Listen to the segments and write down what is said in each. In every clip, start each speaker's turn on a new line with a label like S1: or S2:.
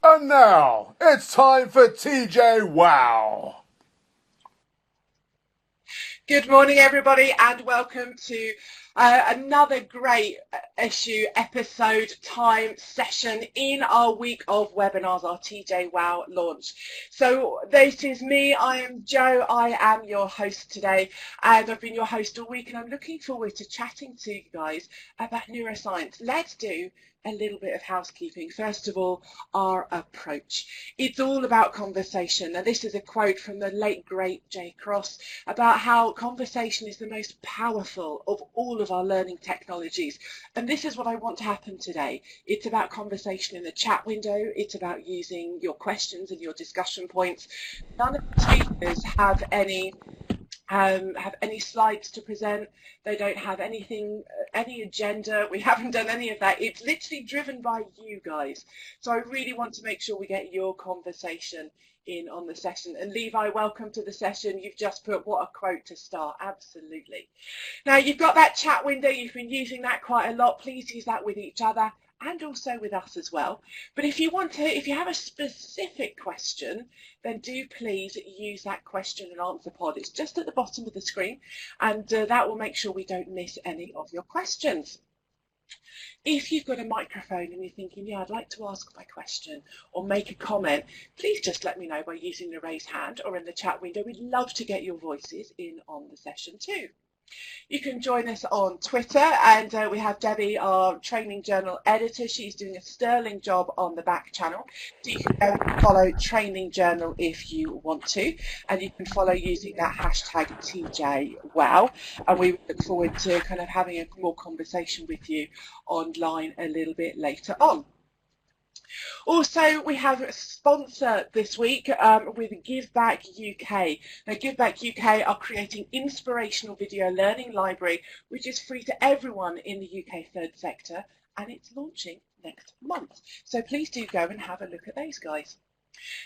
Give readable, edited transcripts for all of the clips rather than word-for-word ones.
S1: And now, it's time for TJwow.
S2: Good morning, everybody, and welcome to another great episode, time, session in our week of webinars, our TJwow launch. So this is me, I am Jo, I am your host today, and I've been your host all week, and I'm looking forward to chatting to you guys about neuroscience. Let's do a little bit of housekeeping. First of all, our approach. It's all about conversation. Now, this is a quote from the late, great J. Cross about how conversation is the most powerful of all of our learning technologies. And this is what I want to happen today. It's about conversation in the chat window. It's about using your questions and your discussion points. None of the speakers have any slides to present. They don't have anything, any agenda. We haven't done any of that. It's literally driven by you guys. So I really want to make sure we get your conversation in on the session. And Levi, welcome to the session. You've just put what a quote to start. Absolutely. Now you've got that chat window. You've been using that quite a lot. Please use that with each other and also with us as well. But if you have a specific question, then do please use that question and answer pod. It's just at the bottom of the screen, and that will make sure we don't miss any of your questions. If you've got a microphone and you're thinking, yeah, I'd like to ask my question or make a comment, please just let me know by using the raise hand or in the chat window. We'd love to get your voices in on the session too. You can join us on Twitter, and we have Debbie, our Training Journal editor. She's doing a sterling job on the back channel. So you can go and follow Training Journal if you want to, and you can follow using that hashtag TJwow. And we look forward to kind of having a more conversation with you online a little bit later on. Also, we have a sponsor this week with Give Back UK. Now, Give Back UK are creating inspirational video learning library, which is free to everyone in the UK third sector, and it's launching next month. So please do go and have a look at those guys.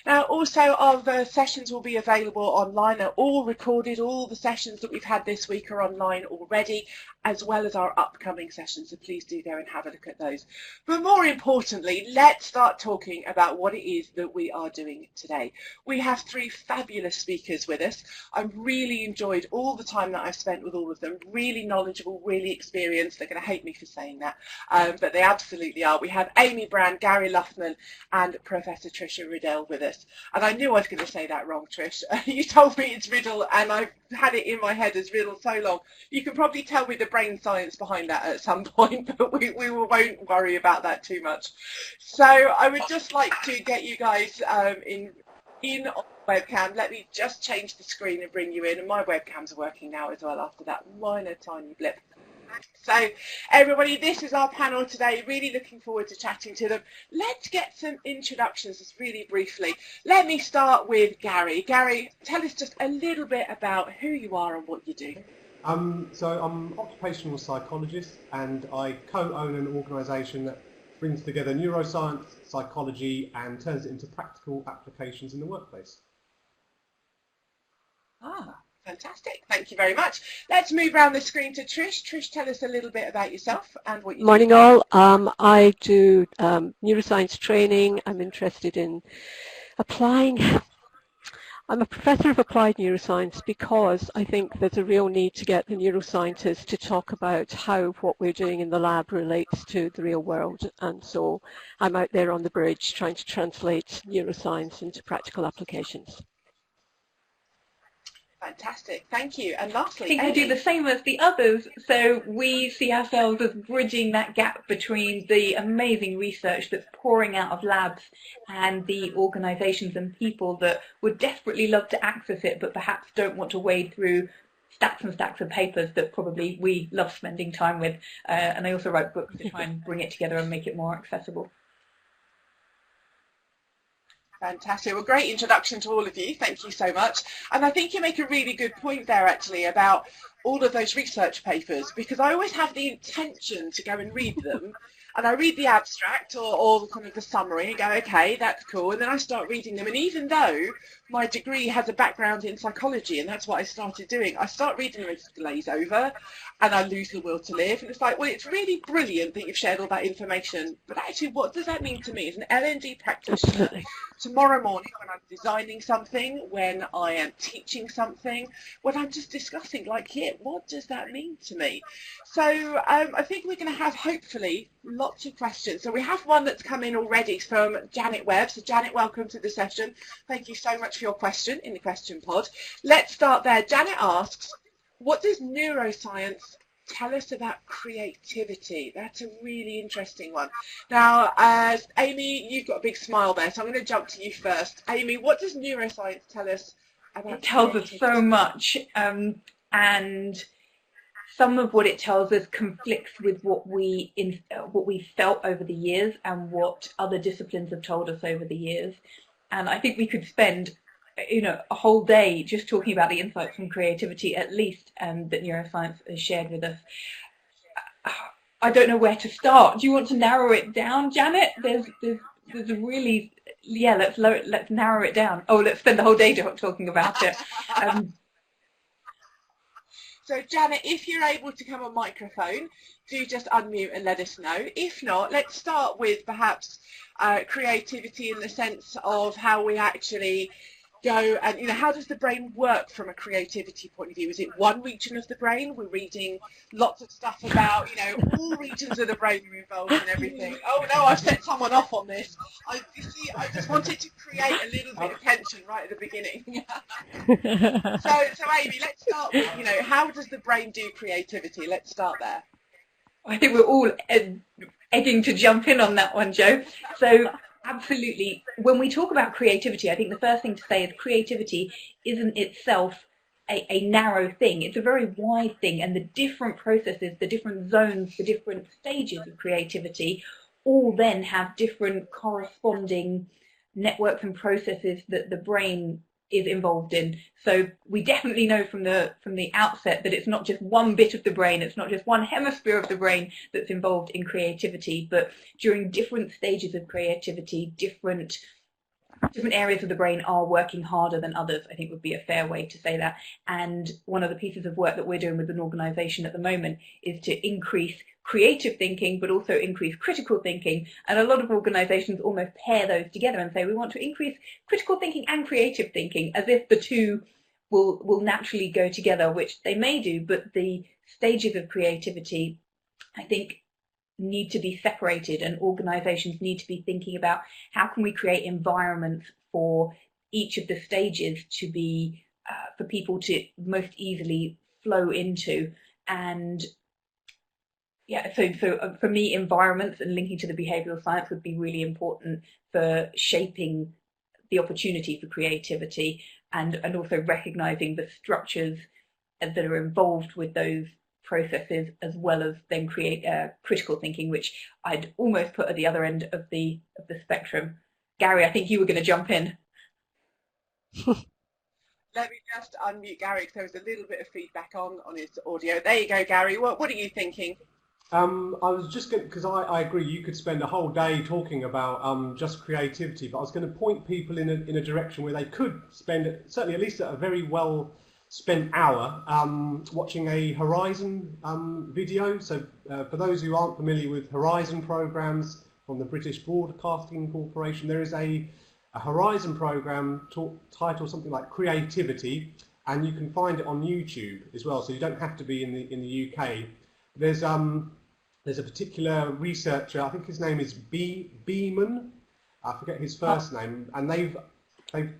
S2: Now, also, our sessions will be available online. They're all recorded. All the sessions that we've had this week are online already, as well as our upcoming sessions. So please do go and have a look at those. But more importantly, let's start talking about what it is that we are doing today. We have three fabulous speakers with us. I've really enjoyed all the time that I've spent with all of them. Really knowledgeable, really experienced. They're going to hate me for saying that, but they absolutely are. We have Amy Brann, Gary Luffman, and Professor Tricia Riddell with us. And I knew I was going to say that wrong, Trish. You told me it's Riddell, and I've had it in my head as Riddell so long. You can probably tell me the brain science behind that at some point, but we won't worry about that too much. So I would just like to get you guys in on webcam. Let me just change the screen and bring you in. And my webcam's working now as well after that minor tiny blip. So everybody, this is our panel today. Really looking forward to chatting to them. Let's get some introductions just really briefly. Let me start with Gary. Gary, tell us just a little bit about who you are and what you do.
S3: So I'm an occupational psychologist, and I co-own an organisation that brings together neuroscience, psychology, and turns it into practical applications in the workplace.
S2: Fantastic. Thank you very much. Let's move around the screen to Trish. Trish, tell us a little bit about yourself and what you do.
S4: Morning all. I do neuroscience training. I'm interested in applying. I'm a professor of applied neuroscience because I think there's a real need to get the neuroscientists to talk about how what we're doing in the lab relates to the real world. And so I'm out there on the bridge trying to translate neuroscience into practical applications.
S2: Fantastic, thank you. And lastly,
S5: I think we do the same as the others, so we see ourselves as bridging that gap between the amazing research that's pouring out of labs and the organisations and people that would desperately love to access it but perhaps don't want to wade through stacks and stacks of papers that probably we love spending time with. And I also write books to try and bring it together and make it more accessible.
S2: Fantastic. Well, great introduction to all of you. Thank you so much. And I think you make a really good point there, actually, about all of those research papers, because I always have the intention to go and read them, and I read the abstract or kind of the summary and go, okay, that's cool, and then I start reading them, and even though my degree has a background in psychology, and that's what I started doing, I start reading them and just glaze over, and I lose the will to live, and it's like, well, it's really brilliant that you've shared all that information, but actually what does that mean to me as an L&D practitioner?
S4: Absolutely.
S2: Tomorrow morning when I'm designing something, when I am teaching something, when I'm just discussing, like here, what does that mean to me? So I think we're going to have, hopefully, lots of questions. So we have one that's come in already from Janet Webb. So Janet, welcome to the session. Thank you so much for your question in the question pod. Let's start there. Janet asks, what does neuroscience tell us about creativity? That's a really interesting one. Now, Amy, you've got a big smile there, so I'm going to jump to you first. Amy, what does neuroscience tell us about
S5: It tells us
S2: creativity?
S5: so much, and some of what it tells us conflicts with what we felt over the years and what other disciplines have told us over the years. And I think we could spend, a whole day just talking about the insights from creativity, at least, that neuroscience has shared with us. I don't know where to start. Do you want to narrow it down, Janet? There's really, yeah. Let's narrow it down. Oh, let's spend the whole day talking about it.
S2: So Janet, if you're able to come on microphone, do just unmute and let us know. If not, let's start with perhaps creativity in the sense of how we actually go and, how does the brain work from a creativity point of view? Is it one region of the brain? We're reading lots of stuff about, all regions of the brain are involved in everything. Oh no, I've set someone off on this. I just wanted to create a little bit of tension right at the beginning. So Amy, let's start with, how does the brain do creativity? Let's start there.
S5: I think we're all egging to jump in on that one, Jo. So absolutely. When we talk about creativity, I think the first thing to say is creativity isn't itself a narrow thing. It's a very wide thing, and the different processes, the different zones, the different stages of creativity all then have different corresponding networks and processes that the brain is involved in. So we definitely know from the outset that it's not just one bit of the brain, it's not just one hemisphere of the brain that's involved in creativity, but during different stages of creativity, different areas of the brain are working harder than others, I think would be a fair way to say that. And one of the pieces of work that we're doing with an organisation at the moment is to increase creative thinking, but also increase critical thinking. And a lot of organisations almost pair those together and say we want to increase critical thinking and creative thinking, as if the two will naturally go together, which they may do, but the stages of creativity, I think, need to be separated, and organisations need to be thinking about how can we create environments for each of the stages to be for people to most easily flow into. And yeah, so for me, environments and linking to the behavioural science would be really important for shaping the opportunity for creativity, and also recognising the structures that are involved with those processes, as well as then create critical thinking, which I'd almost put at the other end of the spectrum. Gary, I think you were going to jump in.
S2: Let me just unmute Gary, because there was a little bit of feedback on his audio. There you go, Gary. What are you thinking?
S3: I was just going, because I agree, you could spend a whole day talking about just creativity, but I was going to point people in a direction where they could spend, certainly at least a very well spent hour watching a Horizon video. So for those who aren't familiar with Horizon programs from the British Broadcasting Corporation, there is a Horizon program titled something like Creativity, and you can find it on YouTube as well, so you don't have to be in the UK. There's a particular researcher, I think his name is Beeman, I forget his first name, and they've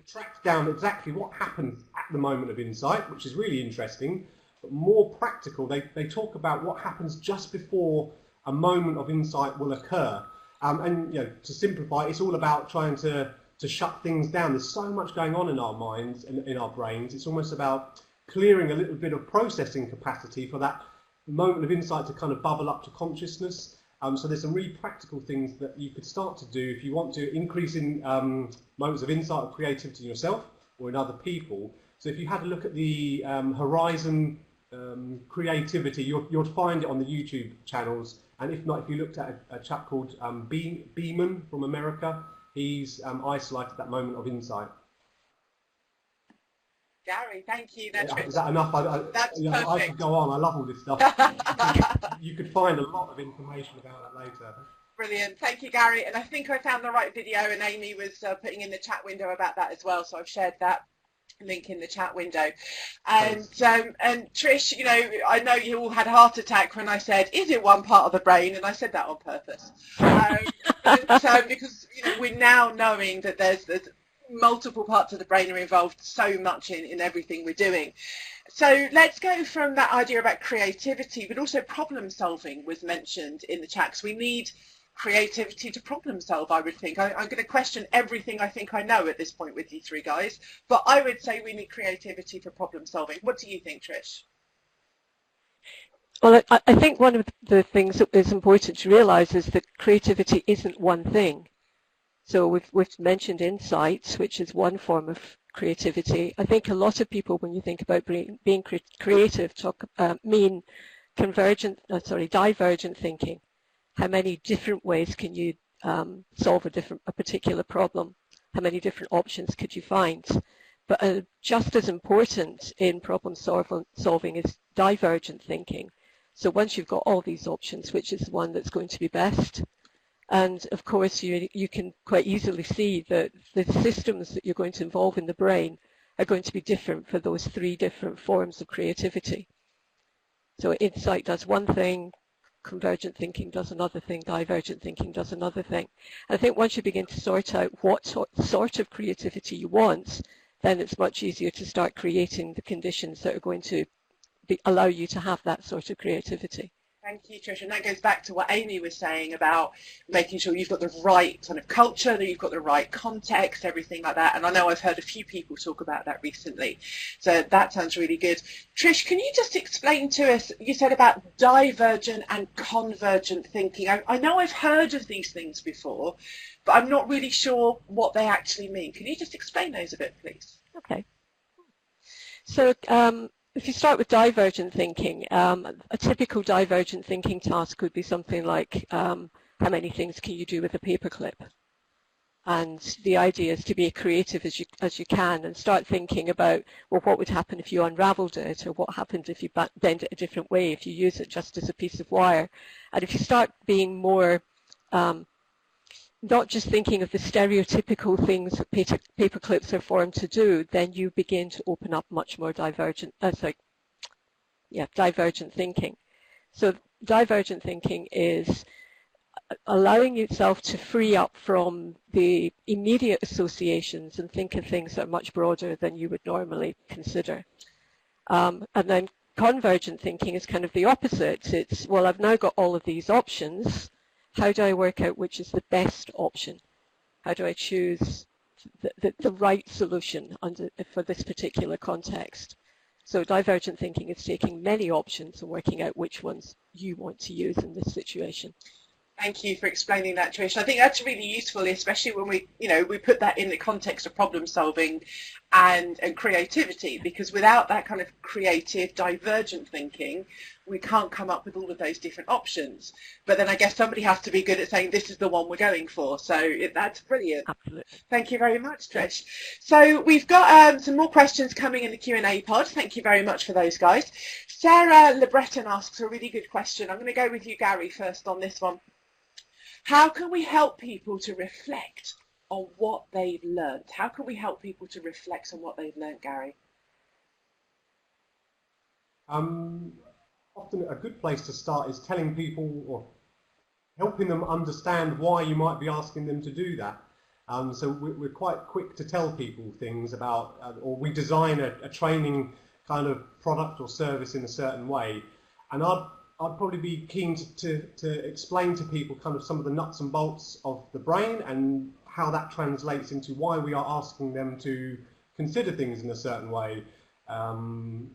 S3: tracked down exactly what happens at the moment of insight, which is really interesting, but more practical. They talk about what happens just before a moment of insight will occur. And to simplify, it's all about trying to shut things down. There's so much going on in our minds and in our brains. It's almost about clearing a little bit of processing capacity for that moment of insight to kind of bubble up to consciousness. So there's some really practical things that you could start to do if you want to increase in moments of insight or creativity in yourself or in other people. So if you had a look at the Horizon creativity, you'll find it on the YouTube channels. And if not, if you looked at a chap called Beeman from America, he's isolated that moment of insight.
S2: Gary, thank you.
S3: Is that enough?
S2: That's
S3: perfect. I could go on. I love all this stuff. You could find a lot of information about that later.
S2: Brilliant. Thank you, Gary. And I think I found the right video, and Amy was putting in the chat window about that as well. So I've shared that link in the chat window. And Trish, you know, I know you all had a heart attack when I said, is it one part of the brain? And I said that on purpose. Because, you know, we're now knowing that there's multiple parts of the brain are involved so much in everything we're doing. So let's go from that idea about creativity, but also problem solving was mentioned in the chat. So we need creativity to problem solve, I would think. I'm going to question everything I think I know at this point with you three guys, but I would say we need creativity for problem solving. What do you think, Trish?
S4: Well, I think one of the things that is important to realise is that creativity isn't one thing. So we've mentioned insights, which is one form of creativity. I think a lot of people, when you think about being creative, mean divergent thinking. How many different ways can you solve a particular problem? How many different options could you find? But just as important in problem solving is divergent thinking. So once you've got all these options, which is the one that's going to be best? And of course, you can quite easily see that the systems that you're going to involve in the brain are going to be different for those three different forms of creativity. So insight does one thing, convergent thinking does another thing, divergent thinking does another thing. I think once you begin to sort out what sort of creativity you want, then it's much easier to start creating the conditions that are going to allow you to have that sort of creativity.
S2: Thank you, Tricia. And that goes back to what Amy was saying about making sure you've got the right kind of culture, that you've got the right context, everything like that. And I know I've heard a few people talk about that recently. So that sounds really good. Trish, can you just explain to us, you said about divergent and convergent thinking. I know I've heard of these things before, but I'm not really sure what they actually mean. Can you just explain those a bit, please?
S4: Okay. So if you start with divergent thinking, a typical divergent thinking task would be something like how many things can you do with a paperclip? And the idea is to be as creative as you can and start thinking about, well, what would happen if you unraveled it, or what happened if you bend it a different way, if you use it just as a piece of wire. And if you start being more not just thinking of the stereotypical things that paper clips are formed to do, then you begin to open up much more divergent thinking. So divergent thinking is allowing yourself to free up from the immediate associations and think of things that are much broader than you would normally consider. And then convergent thinking is kind of the opposite. It's, well, I've now got all of these options. How do I work out which is the best option? How do I choose the right solution for this particular context? So divergent thinking is taking many options and working out which ones you want to use in this situation.
S2: Thank you for explaining that, Trish. I think that's really useful, especially when we put that in the context of problem solving and creativity, because without that kind of creative divergent thinking, we can't come up with all of those different options. But then I guess somebody has to be good at saying this is the one we're going for. So that's brilliant.
S4: Absolutely.
S2: Thank you very much, Trish. So we've got some more questions coming in the Q&A pod. Thank you very much for those, guys. Sarah LeBreton asks a really good question. I'm going to go with you, Gary, first on this one. How can we help people to reflect on what they've learned? How can we help people to reflect on what they've learned, Gary?
S3: Often a good place to start is telling people or helping them understand why you might be asking them to do that. So we're quite quick to tell people things about, or we design a training kind of product or service in a certain way. And I'd probably be keen to explain to people kind of some of the nuts and bolts of the brain and how that translates into why we are asking them to consider things in a certain way. In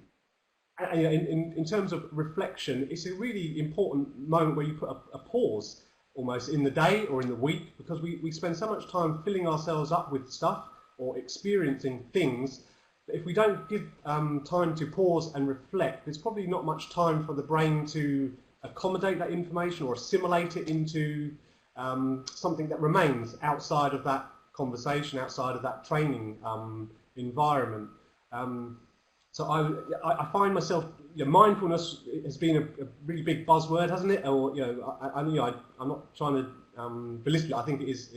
S3: terms of reflection, it's a really important moment where you put a pause almost in the day or in the week, because we spend so much time filling ourselves up with stuff or experiencing things if we don't give time to pause and reflect, there's probably not much time for the brain to accommodate that information or assimilate it into something that remains outside of that conversation, outside of that training environment. So I find myself, mindfulness has been a really big buzzword, hasn't it? Or I'm not trying to belittle it. I think it is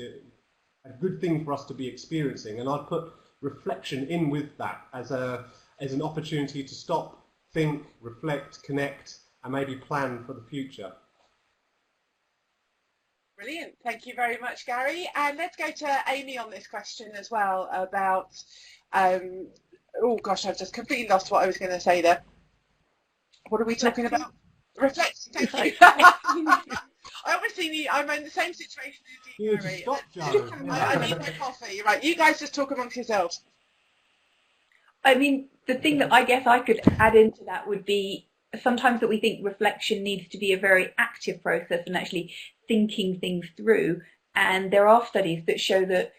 S3: a good thing for us to be experiencing, and I'd put reflection in with that as an opportunity to stop, think, reflect, connect, and maybe plan for the future.
S2: Brilliant. Thank you very much, Gary. And let's go to Amy on this question as well about, oh gosh, I've just completely lost what I was going to say there. What are we talking about? Reflection. Thank you. I obviously need, I'm in the same situation as you, Gary.
S3: Stop, Joe.
S2: I need my coffee. Right, you guys just talk amongst yourselves.
S5: I mean, the thing that I guess I could add into that would be sometimes that we think reflection needs to be a very active process and actually thinking things through. And there are studies that show that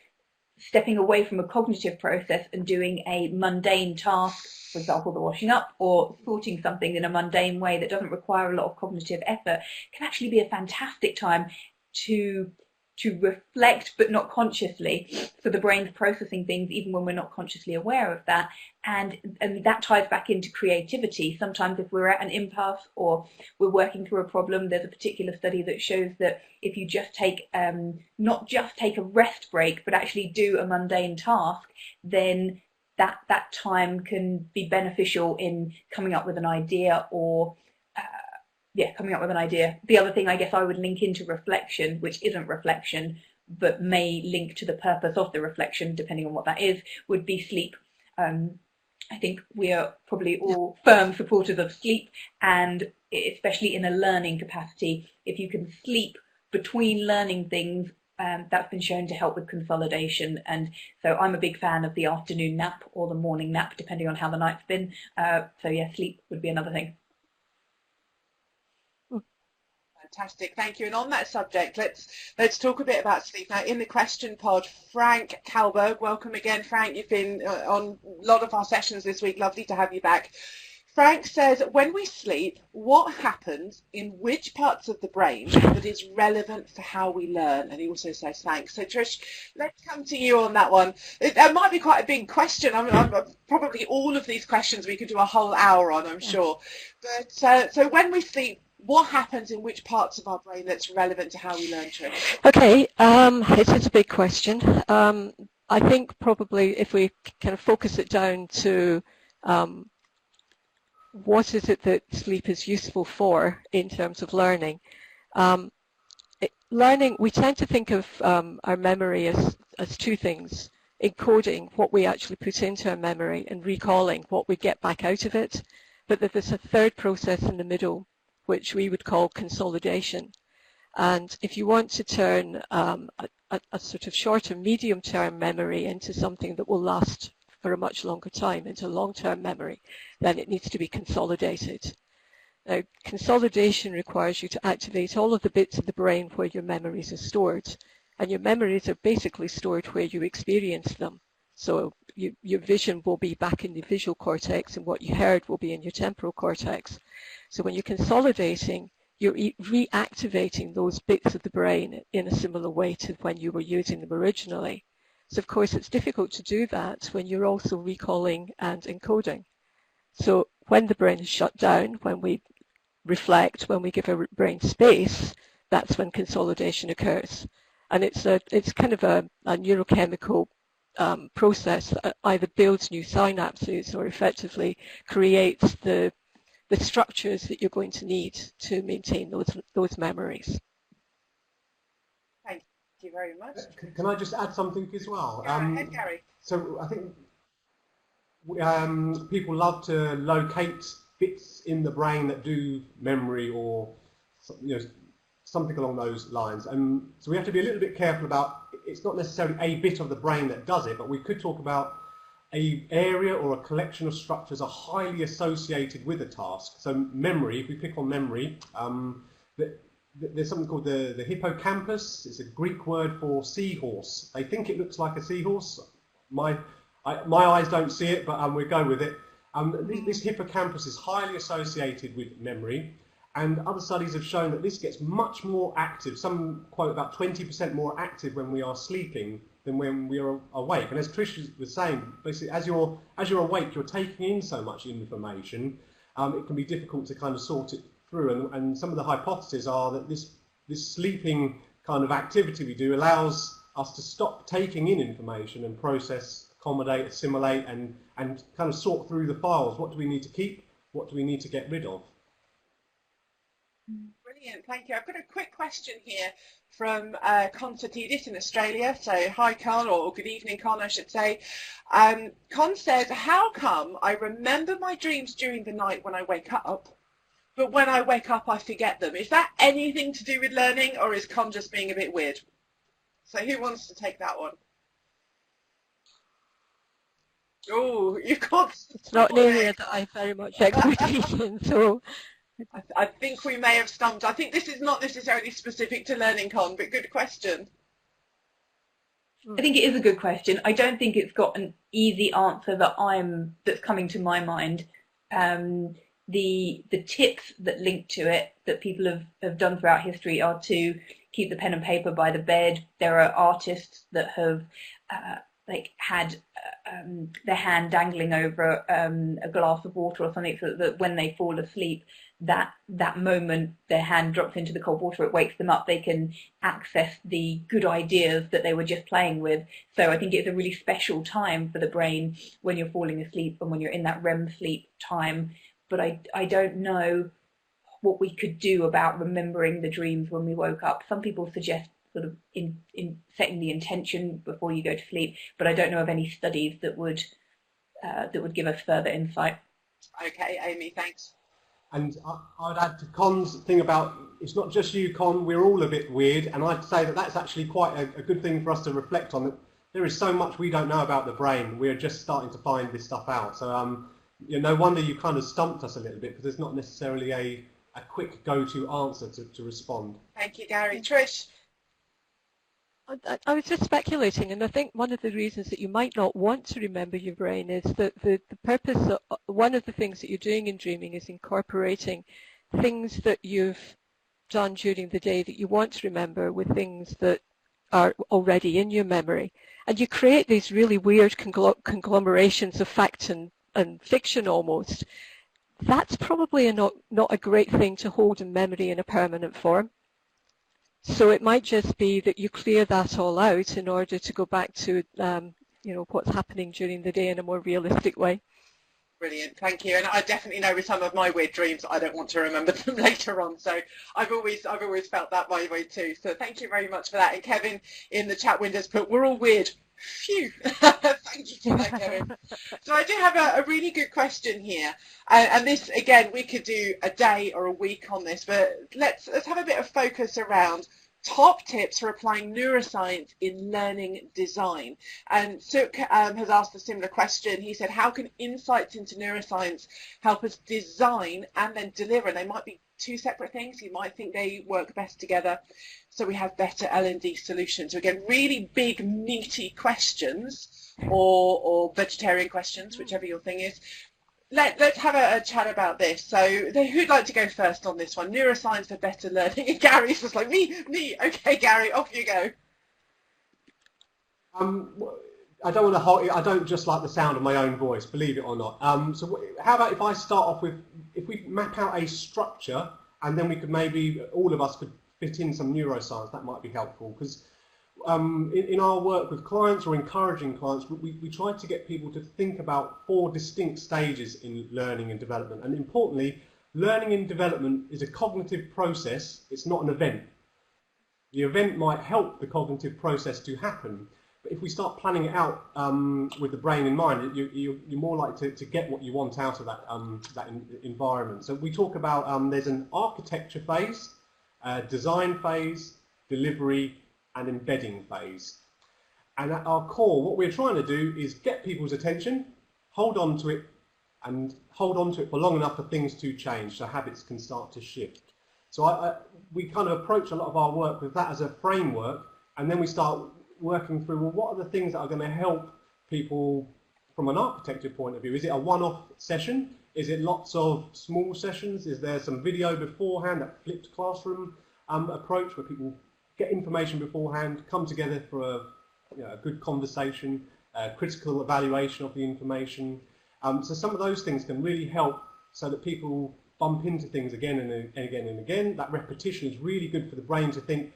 S5: stepping away from a cognitive process and doing a mundane task, for example, the washing up, or sorting something in a mundane way that doesn't require a lot of cognitive effort, can actually be a fantastic time to reflect, but not consciously. So the brain's processing things even when we're not consciously aware of that. And that ties back into creativity. Sometimes if we're at an impasse or we're working through a problem, there's a particular study that shows that if you just take, not just take a rest break, but actually do a mundane task, then that time can be beneficial in coming up with an idea or coming up with an idea. The other thing I guess I would link into reflection, which isn't reflection, but may link to the purpose of the reflection, depending on what that is, would be sleep. I think we are probably all firm supporters of sleep, and especially in a learning capacity, if you can sleep between learning things, that's been shown to help with consolidation. And so I'm a big fan of the afternoon nap or the morning nap, depending on how the night's been. So yeah, sleep would be another thing.
S2: Fantastic, thank you. And on that subject, let's talk a bit about sleep. Now, in the question pod, Frank Kalberg, welcome again, Frank. You've been on a lot of our sessions this week. Lovely to have you back. Frank says, when we sleep, what happens in which parts of the brain that is relevant for how we learn? And he also says thanks. So Trish, let's come to you on that one. It might be quite a big question. I'm probably all of these questions we could do a whole hour on, I'm sure. But so when we sleep, what happens in which parts of our brain that's relevant to how we learn, Trish?
S4: Okay, it is a big question. I think probably if we kind of focus it down to what is it that sleep is useful for in terms of learning? Learning, we tend to think of our memory as two things: encoding what we actually put into our memory and recalling what we get back out of it. But there's a third process in the middle, which we would call consolidation. And if you want to turn a sort of short and medium-term memory into something that will last for a much longer time, into long-term memory, then it needs to be consolidated. Now, consolidation requires you to activate all of the bits of the brain where your memories are stored. And your memories are basically stored where you experience them. So your vision will be back in the visual cortex, and what you heard will be in your temporal cortex. So when you're consolidating, you're reactivating those bits of the brain in a similar way to when you were using them originally. So of course it's difficult to do that when you're also recalling and encoding. So when the brain is shut down, when we reflect, when we give our brain space, that's when consolidation occurs. And it's kind of a neurochemical process that either builds new synapses or effectively creates the structures that you're going to need to maintain those memories.
S2: Thank you very much.
S3: Can I just add something as well?
S2: Go ahead, Gary.
S3: So I think people love to locate bits in the brain that do memory or something along those lines. And so we have to be a little bit careful about, it's not necessarily a bit of the brain that does it, but we could talk about an area or a collection of structures are highly associated with a task. So memory, if we pick on memory, there's something called the hippocampus. It's a Greek word for seahorse. They think it looks like a seahorse. My eyes don't see it, but we go with it. This hippocampus is highly associated with memory, and other studies have shown that this gets much more active. Some quote about 20% more active when we are sleeping than when we are awake. And as Tricia was saying, basically, as you're awake, you're taking in so much information. It can be difficult to kind of sort it through. And some of the hypotheses are that this sleeping kind of activity we do allows us to stop taking in information and process, accommodate, assimilate, and kind of sort through the files. What do we need to keep? What do we need to get rid of?
S2: Brilliant, thank you. I've got a quick question here from Constantidis in Australia. So hi Con, or good evening Con I should say. Con says, how come I remember my dreams during the night when I wake up, but when I wake up I forget them? Is that anything to do with learning, or is Con just being a bit weird? So who wants to take that one? Oh, you can't.
S4: It's not an area that I very much expertise in, so
S2: I think we may have stumped. I think this is not necessarily specific to learning, Con, but good question.
S5: I think it is a good question. I don't think it's got an easy answer that's coming to my mind. The tips that link to it that people have done throughout history are to keep the pen and paper by the bed. There are artists that have had their hand dangling over a glass of water or something, so that when they fall asleep, that moment their hand drops into the cold water, it wakes them up. They can access the good ideas that they were just playing with. So I think it's a really special time for the brain when you're falling asleep and when you're in that REM sleep time. But I don't know what we could do about remembering the dreams when we woke up. Some people suggest sort of in setting the intention before you go to sleep, but I don't know of any studies that would give us further insight.
S2: Okay, Amy, thanks.
S3: And I'd add to Con's thing about, it's not just you, Con, we're all a bit weird, and I'd say that that's actually quite a good thing for us to reflect on, that there is so much we don't know about the brain. We're just starting to find this stuff out. So no wonder you kind of stumped us a little bit, because there's not necessarily a quick go-to answer to respond.
S2: Thank you, Gary. Trish?
S4: I was just speculating, and I think one of the reasons that you might not want to remember your brain is that the purpose of, one of the things that you're doing in dreaming is incorporating things that you've done during the day that you want to remember with things that are already in your memory. And you create these really weird conglomerations of fact and fiction almost. That's probably not a great thing to hold in memory in a permanent form. So it might just be that you clear that all out in order to go back to what's happening during the day in a more realistic way.
S2: Brilliant, thank you. And I definitely know with some of my weird dreams, I don't want to remember them later on. So I've always felt that my way too. So thank you very much for that. And Kevin in the chat windows put, we're all weird. Phew. Thank you for that, Kevin. So I do have a really good question here. And this, again, we could do a day or a week on this, but let's have a bit of focus around top tips for applying neuroscience in learning design. And Suk has asked a similar question. He said, how can insights into neuroscience help us design and then deliver? They might be two separate things. You might think they work best together, so we have better L&D solutions. So again, really big, meaty questions, or vegetarian questions, whichever your thing is. Let's have a chat about this. So who'd like to go first on this one? Neuroscience for better learning. And Gary's just like, me. Okay, Gary, off you go.
S3: I don't want to hold. I don't just like the sound of my own voice, believe it or not. So how about if I start off with, if we map out a structure, and then we could maybe, all of us could fit in some neuroscience. That might be helpful, because in our work with clients or encouraging clients, we try to get people to think about 4 distinct stages in learning and development. And importantly, learning and development is a cognitive process. It's not an event. The event might help the cognitive process to happen. But if we start planning it out with the brain in mind, you're more likely to get what you want out of that environment. So we talk about there's an architecture phase, design phase, delivery, and embedding phase. And at our core, what we're trying to do is get people's attention, hold on to it, and hold on to it for long enough for things to change, so habits can start to shift. So we kind of approach a lot of our work with that as a framework, and then we start working through, well, what are the things that are going to help people from an architecture point of view? Is it a one-off session? Is it lots of small sessions? Is there some video beforehand, that flipped classroom approach where people get information beforehand, come together for a good conversation, critical evaluation of the information? So some of those things can really help so that people bump into things again and again and again. That repetition is really good for the brain to think,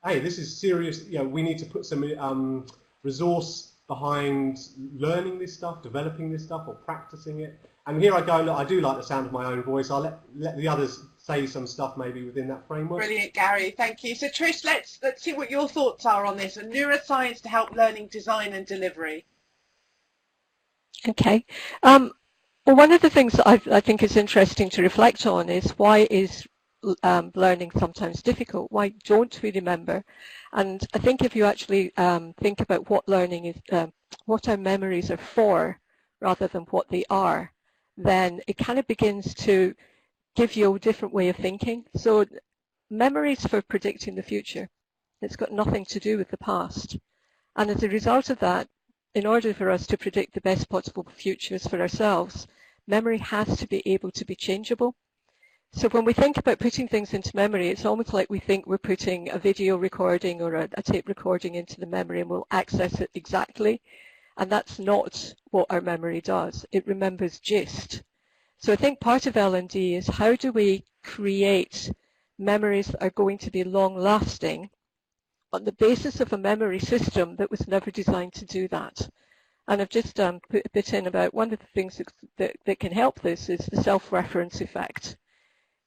S3: hey, this is serious, we need to put some resource behind learning this stuff, developing this stuff, or practicing it. And here I go, look, I do like the sound of my own voice. I'll let the others say some stuff maybe within that framework.
S2: Brilliant, Gary, thank you. So Trish, let's see what your thoughts are on this, neuroscience to help learning design and delivery.
S4: Okay. Well, one of the things that I think is interesting to reflect on is why is learning sometimes difficult? Why don't we remember? And I think if you actually think about what learning is, what our memories are for, rather than what they are, then it kind of begins to give you a different way of thinking. So memory is for predicting the future. It's got nothing to do with the past. And as a result of that, in order for us to predict the best possible futures for ourselves, memory has to be able to be changeable. So when we think about putting things into memory, it's almost like we think we're putting a video recording or a tape recording into the memory and we'll access it exactly. And that's not what our memory does. It remembers gist. So I think part of L&D is how do we create memories that are going to be long-lasting on the basis of a memory system that was never designed to do that. And I've just put a bit in about one of the things that can help this is the self-reference effect.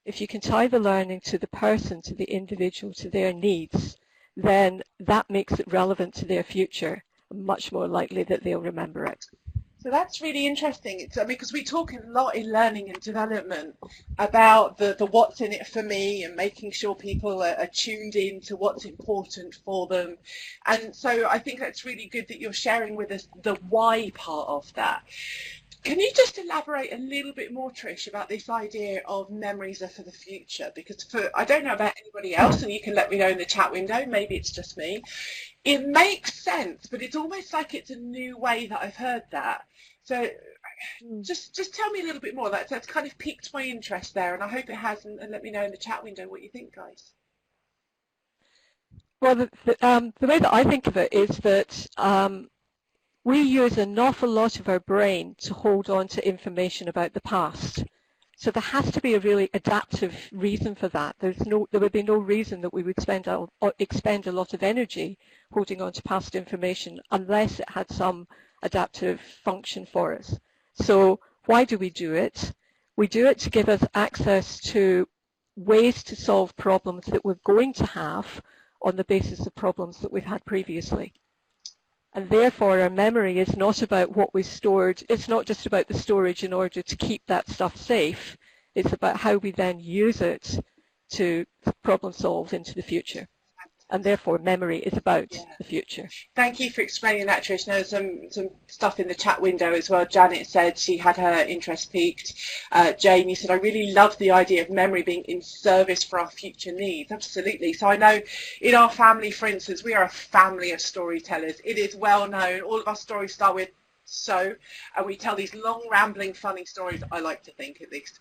S4: If you can tie the learning to the person, to the individual, to their needs, then that makes it relevant to their future, much more likely that they'll remember it.
S2: So that's really interesting. Because we talk a lot in learning and development about the what's in it for me and making sure people are tuned in to what's important for them. And so I think that's really good that you're sharing with us the why part of that. Can you just elaborate a little bit more, Trish, about this idea of memories are for the future? Because I don't know about anybody else, and you can let me know in the chat window, maybe it's just me. It makes sense, but it's almost like it's a new way that I've heard that. So just tell me a little bit more. That's kind of piqued my interest there, and I hope it has, and let me know in the chat window what you think, guys.
S4: Well, the way that I think of it is that we use an awful lot of our brain to hold on to information about the past. So there has to be a really adaptive reason for that. There would be no reason that we would expend a lot of energy holding on to past information unless it had some adaptive function for us. So why do we do it? We do it to give us access to ways to solve problems that we're going to have on the basis of problems that we've had previously. And therefore, our memory is not about what we stored. It's not just about the storage in order to keep that stuff safe. It's about how we then use it to problem solve into the future. And therefore, memory is about the future.
S2: Thank you for explaining that, Trish. There's some stuff in the chat window as well. Janet said she had her interest piqued. Jane, you said, I really love the idea of memory being in service for our future needs. Absolutely. So I know in our family, for instance, we are a family of storytellers. It is well known. All of our stories start with so, and we tell these long, rambling, funny stories, I like to think at least.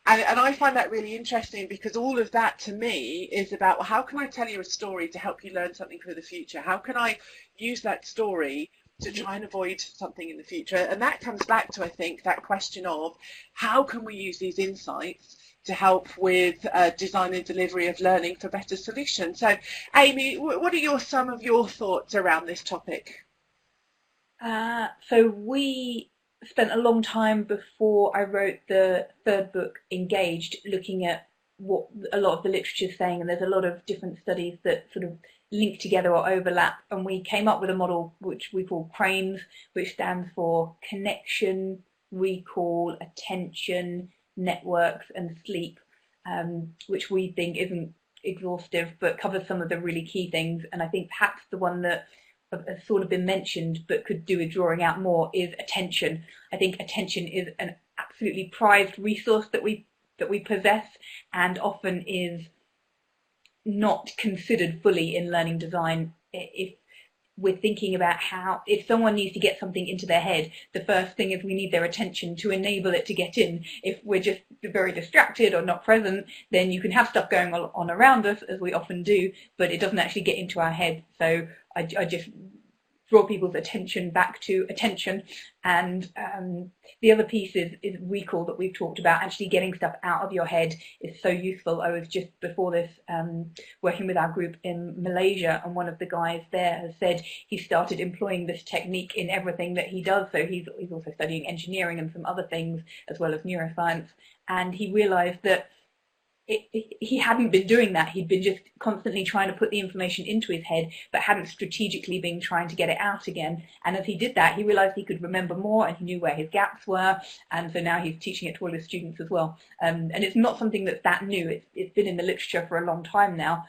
S2: And I find that really interesting because all of that to me is about, well, how can I tell you a story to help you learn something for the future? How can I use that story to try and avoid something in the future? And that comes back to, I think, that question of how can we use these insights to help with design and delivery of learning for better solutions? So, Amy, what are some of your thoughts around this topic?
S5: So we spent a long time before I wrote the third book, Engaged, looking at what a lot of the literature is saying, and there's a lot of different studies that sort of link together or overlap, and we came up with a model which we call CRANES, which stands for connection, recall, attention, networks and sleep, which we think isn't exhaustive but covers some of the really key things. And I think perhaps the one that has sort of been mentioned but could do with drawing out more is attention. I think attention is an absolutely prized resource that we possess and often is not considered fully in learning design. If we're thinking about how, if someone needs to get something into their head, the first thing is we need their attention to enable it to get in. If we're just very distracted or not present, then you can have stuff going on around us, as we often do, but it doesn't actually get into our head. So I just draw people's attention back to attention. And the other piece is recall that we've talked about. Actually getting stuff out of your head is so useful. I was just before this working with our group in Malaysia, and one of the guys there has said he started employing this technique in everything that he does. So he's also studying engineering and some other things as well as neuroscience, and he realized that he hadn't been doing that. He'd been just constantly trying to put the information into his head, but hadn't strategically been trying to get it out again. And as he did that, he realized he could remember more, and he knew where his gaps were. And so now he's teaching it to all his students as well. And it's not something that's that new. It's been in the literature for a long time now,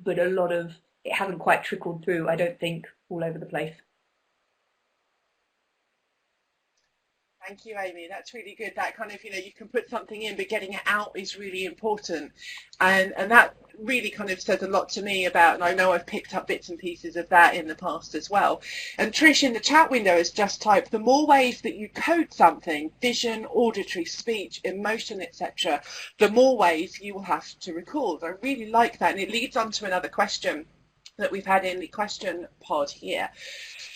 S5: but a lot of it hasn't quite trickled through, I don't think, all over the place.
S2: Thank you, Amy. That's really good. That kind of, you can put something in, but getting it out is really important. And that really kind of says a lot to me about, and I know I've picked up bits and pieces of that in the past as well. And Trish in the chat window has just typed, the more ways that you code something, vision, auditory, speech, emotion, etc., the more ways you will have to recall. I really like that. And it leads on to another question that we've had in the question pod here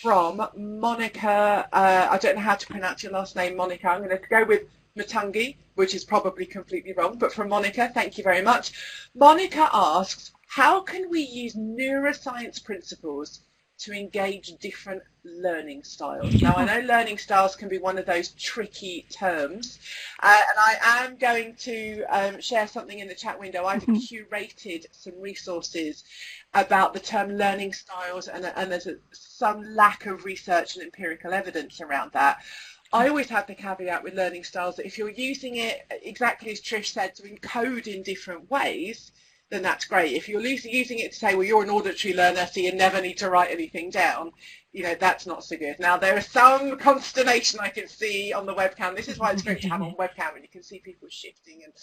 S2: from Monica. I don't know how to pronounce your last name, Monica. I'm going to go with Matungi, which is probably completely wrong, but from Monica, thank you very much. Monica asks, how can we use neuroscience principles to engage different learning styles? Now, I know learning styles can be one of those tricky terms, and I am going to share something in the chat window. I've curated some resources about the term learning styles, and there's some lack of research and empirical evidence around that. I always have the caveat with learning styles that if you're using it, exactly as Trish said, to encode in different ways, then that's great. If you're using it to say, well, you're an auditory learner, so you never need to write anything down, that's not so good. Now, there is some consternation I can see on the webcam. This is why it's great to have on webcam, and you can see people shifting and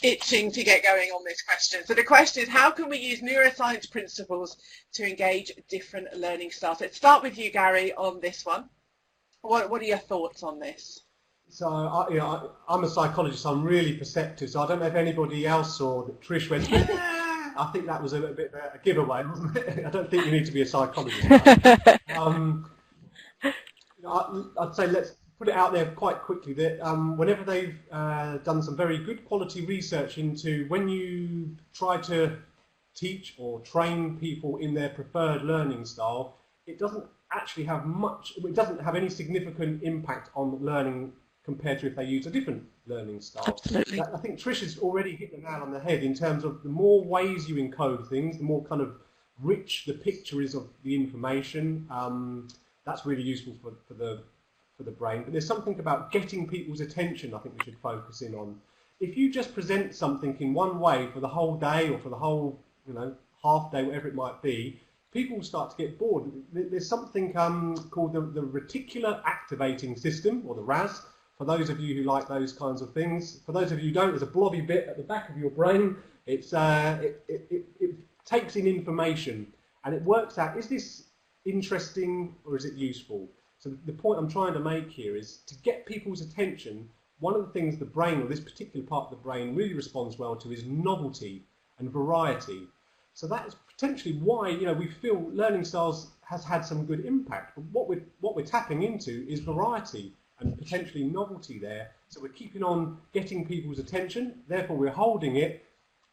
S2: itching to get going on this question. So the question is, how can we use neuroscience principles to engage different learning styles? Let's start with you, Gary, on this one. What are your thoughts on this?
S3: So, I'm a psychologist, so I'm really perceptive, so I don't know if anybody else saw that Trish went, I think that was a bit of a giveaway, wasn't it? I don't think you need to be a psychologist. I'd say let's put it out there quite quickly that whenever they've done some very good quality research into when you try to teach or train people in their preferred learning style, it doesn't actually have it doesn't have any significant impact on learning compared to if they use a different learning style.
S4: Absolutely.
S3: I think Trish has already hit the nail on the head in terms of the more ways you encode things, the more kind of rich the picture is of the information. That's really useful for the brain. But there's something about getting people's attention I think we should focus in on. If you just present something in one way for the whole day or for the whole half day, whatever it might be, people will start to get bored. There's something called the reticular activating system, or the RAS, for those of you who like those kinds of things. For those of you who don't, there's a blobby bit at the back of your brain. It takes in information and it works out, is this interesting or is it useful? So the point I'm trying to make here is to get people's attention. One of the things the brain, or this particular part of the brain, really responds well to is novelty and variety. So that is potentially why we feel learning styles has had some good impact. But what we're tapping into is variety and potentially novelty there. So we're keeping on getting people's attention, therefore we're holding it,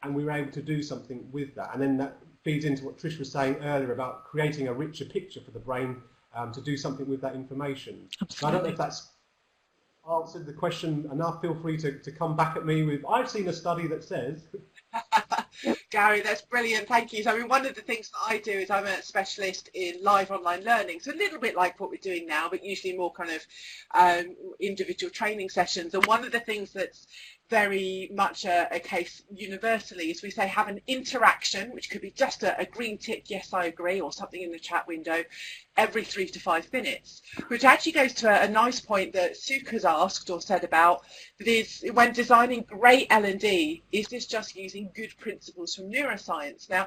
S3: and we're able to do something with that. And then that feeds into what Trish was saying earlier about creating a richer picture for the brain to do something with that information. So I don't know if that's answered the question enough. Feel free to come back at me with, I've seen a study that says...
S2: Gary, that's brilliant. Thank you. So, one of the things that I do is I'm a specialist in live online learning. So a little bit like what we're doing now, but usually more kind of individual training sessions. And one of the things that's very much a case universally is we say have an interaction, which could be just a green tick, yes, I agree, or something in the chat window, every 3 to 5 minutes, which actually goes to a nice point that Suk has asked or said about, that is, when designing great L&D, is this just using good principles from neuroscience? Now,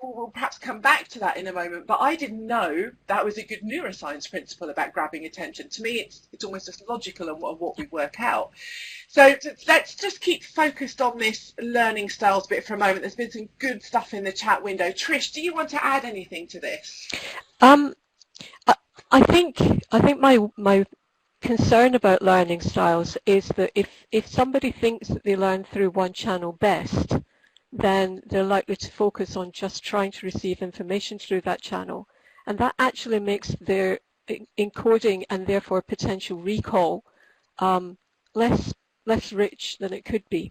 S2: we'll perhaps come back to that in a moment, but I didn't know that was a good neuroscience principle about grabbing attention. To me, it's almost just logical on what we work out. So let's just keep focused on this learning styles bit for a moment. There's been some good stuff in the chat window. Trish, do you want to add anything to this?
S4: I think my concern about learning styles is that if somebody thinks that they learn through one channel best, then they're likely to focus on just trying to receive information through that channel, and that actually makes their encoding and therefore potential recall less rich than it could be.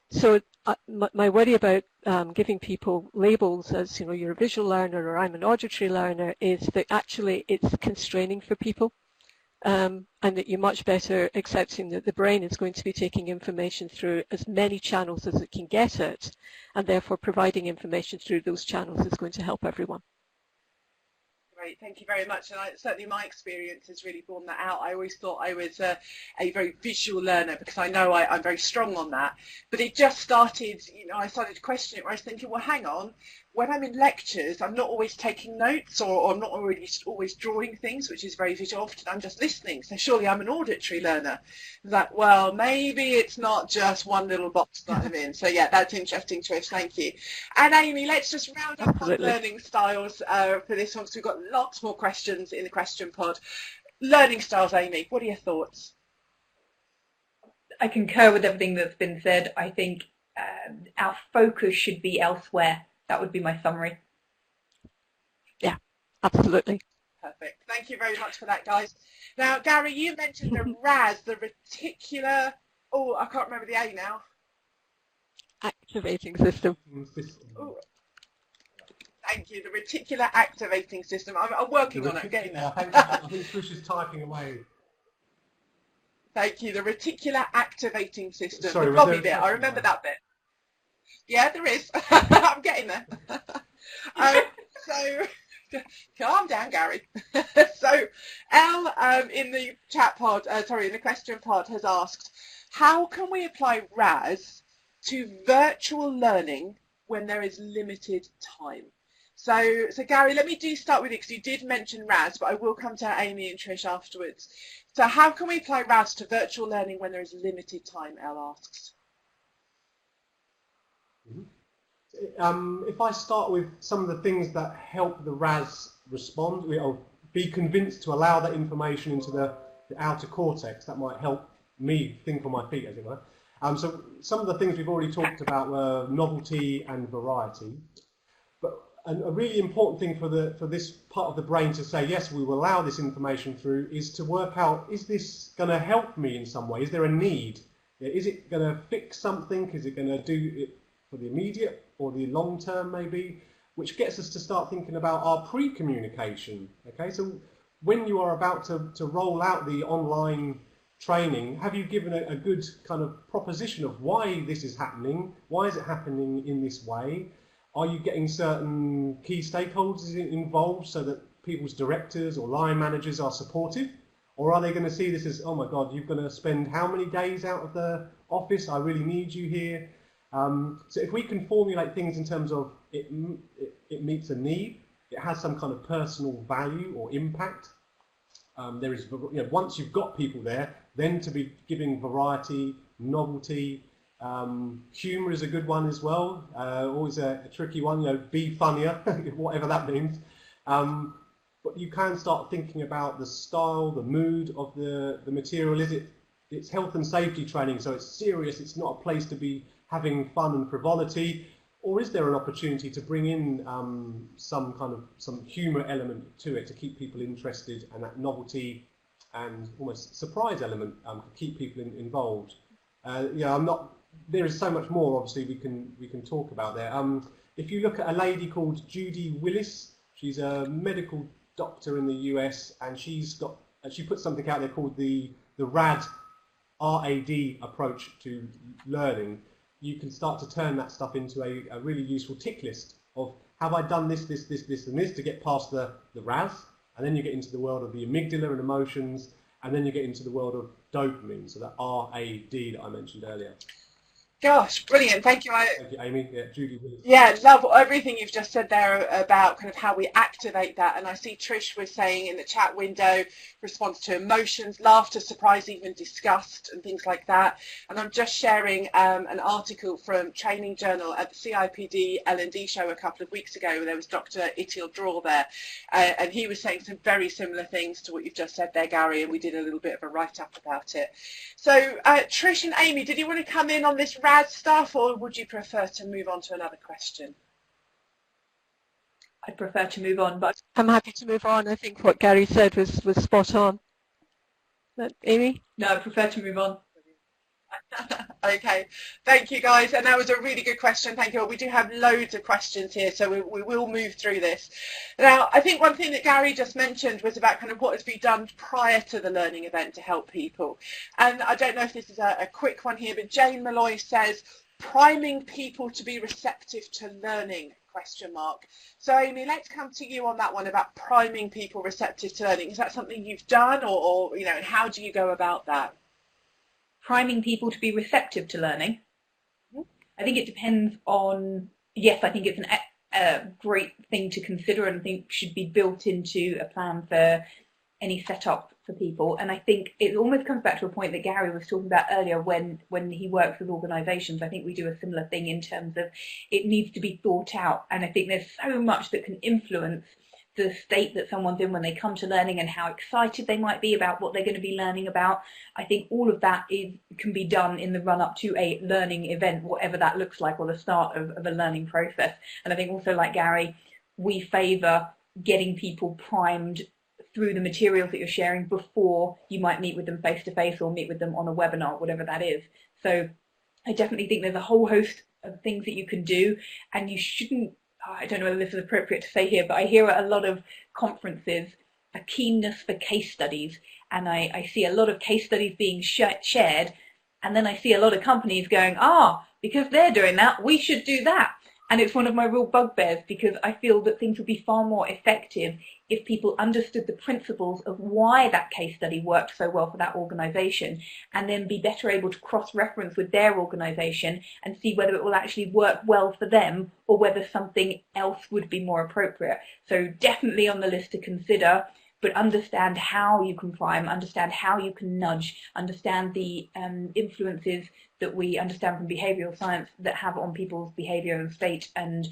S4: So my worry about giving people labels as, you're a visual learner or I'm an auditory learner is that actually it's constraining for people, and that you're much better accepting that the brain is going to be taking information through as many channels as it can get it, and therefore providing information through those channels is going to help everyone.
S2: Great, thank you very much. And certainly my experience has really borne that out. I always thought I was a very visual learner because I know I'm very strong on that. But it just started, I started to question it where I was thinking, well, hang on, when I'm in lectures, I'm not always taking notes or I'm not always drawing things, which is very visual. Often I'm just listening. So surely I'm an auditory learner. That, well, maybe it's not just one little box that I'm in. So yeah, that's interesting, Trish. Thank you. And Amy, let's just round up on learning styles for this one because we've got lots more questions in the question pod. Learning styles, Amy, what are your thoughts?
S5: I concur with everything that's been said. I think our focus should be elsewhere. That would be my summary.
S4: Yeah, absolutely.
S2: Perfect. Thank you very much for that, guys. Now, Gary, you mentioned the RAS, the reticular, I can't remember the A now.
S4: Activating system.
S2: Ooh. Thank you, the reticular activating system. I'm working on it, I'm getting there.
S3: I think Trish is typing away.
S2: Thank you, the reticular activating system.
S3: Sorry,
S2: the Bobby bit, I remember that bit. Yeah, there is. I'm getting there. So, calm down, Gary. So, Elle in the chat pod, in the question pod has asked, how can we apply RAS to virtual learning when there is limited time? So Gary, let me start with you because you did mention RAS, but I will come to Amy and Trish afterwards. So how can we apply RAS to virtual learning when there is limited time, Elle asks.
S3: If I start with some of the things that help the RAS respond, or be convinced to allow that information into the outer cortex, that might help me think on my feet, as it were. So some of the things we've already talked about were novelty and variety. But a really important thing for this part of the brain to say, yes, we will allow this information through, is to work out, is this going to help me in some way? Is there a need? Is it going to fix something? Is it going to do it for the immediate or the long term maybe, which gets us to start thinking about our pre-communication. Okay, so when you are about to roll out the online training, have you given a good kind of proposition of why this is happening? Why is it happening in this way? Are you getting certain key stakeholders involved so that people's directors or line managers are supportive? Or are they going to see this as, oh my God, you're going to spend how many days out of the office? I really need you here. So if we can formulate things in terms of it meets a need, it has some kind of personal value or impact. There is, once you've got people there, then to be giving variety, novelty, humour is a good one as well. Always a tricky one. Be funnier, whatever that means. But you can start thinking about the style, the mood of the material. It's health and safety training, so it's serious. It's not a place to be having fun and frivolity, or is there an opportunity to bring in some humour element to it to keep people interested, and that novelty and almost surprise element to keep people involved? There is so much more obviously we can talk about there. If you look at a lady called Judy Willis, she's a medical doctor in the US, and she put something out there called the RAD approach to learning. You can start to turn that stuff into a really useful tick list of, have I done this, this, this, this, and this to get past the RAS, and then you get into the world of the amygdala and emotions, and then you get into the world of dopamine, so that RAD that I mentioned earlier.
S2: Gosh, brilliant. Thank you.
S3: Thank you, Amy. Yeah, Judy Willis.
S2: Yeah, love everything you've just said there about kind of how we activate that. And I see Trish was saying in the chat window, response to emotions, laughter, surprise, even disgust, and things like that. And I'm just sharing an article from Training Journal at the CIPD L&D show a couple of weeks ago, where there was Dr. Itil Draw there. And he was saying some very similar things to what you've just said there, Gary, and we did a little bit of a write-up about it. So Trish and Amy, did you want to come in on this RAD stuff, or would you prefer to move on to another question?
S5: I'd prefer to move on, but
S4: I'm happy to move on. I think what Gary said was spot on. But Amy?
S5: no, I prefer to move on.
S2: Okay, thank you guys, and that was a really good question. Thank you all. We do have loads of questions here, so we will move through this. Now, I think one thing that Gary just mentioned was about kind of what has been done prior to the learning event to help people. And I don't know if this is a quick one here, but Jane Malloy says, priming people to be receptive to learning, ? So Amy, let's come to you on that one about priming people receptive to learning. Is that something you've done, or you know, and how do you go about that?
S5: Priming people to be receptive to learning. I think it depends on, yes, I think it's a great thing to consider, and I think should be built into a plan for any setup for people. And I think it almost comes back to a point that Gary was talking about earlier when he works with organisations. I think we do a similar thing in terms of it needs to be thought out. And I think there's so much that can influence the state that someone's in when they come to learning and how excited they might be about what they're going to be learning about. I think all of that can be done in the run-up to a learning event, whatever that looks like, or the start of a learning process. And I think also, like Gary, we favour getting people primed through the materials that you're sharing before you might meet with them face-to-face or meet with them on a webinar, whatever that is. So I definitely think there's a whole host of things that you can do, and you shouldn't, I don't know whether this is appropriate to say here, but I hear at a lot of conferences a keenness for case studies, and I see a lot of case studies being shared, and then I see a lot of companies going, because they're doing that, we should do that. And it's one of my real bugbears, because I feel that things would be far more effective if people understood the principles of why that case study worked so well for that organisation, and then be better able to cross-reference with their organisation and see whether it will actually work well for them or whether something else would be more appropriate. So definitely on the list to consider, but understand how you can prime, understand how you can nudge, understand the influences that we understand from behavioural science that have on people's behaviour and state and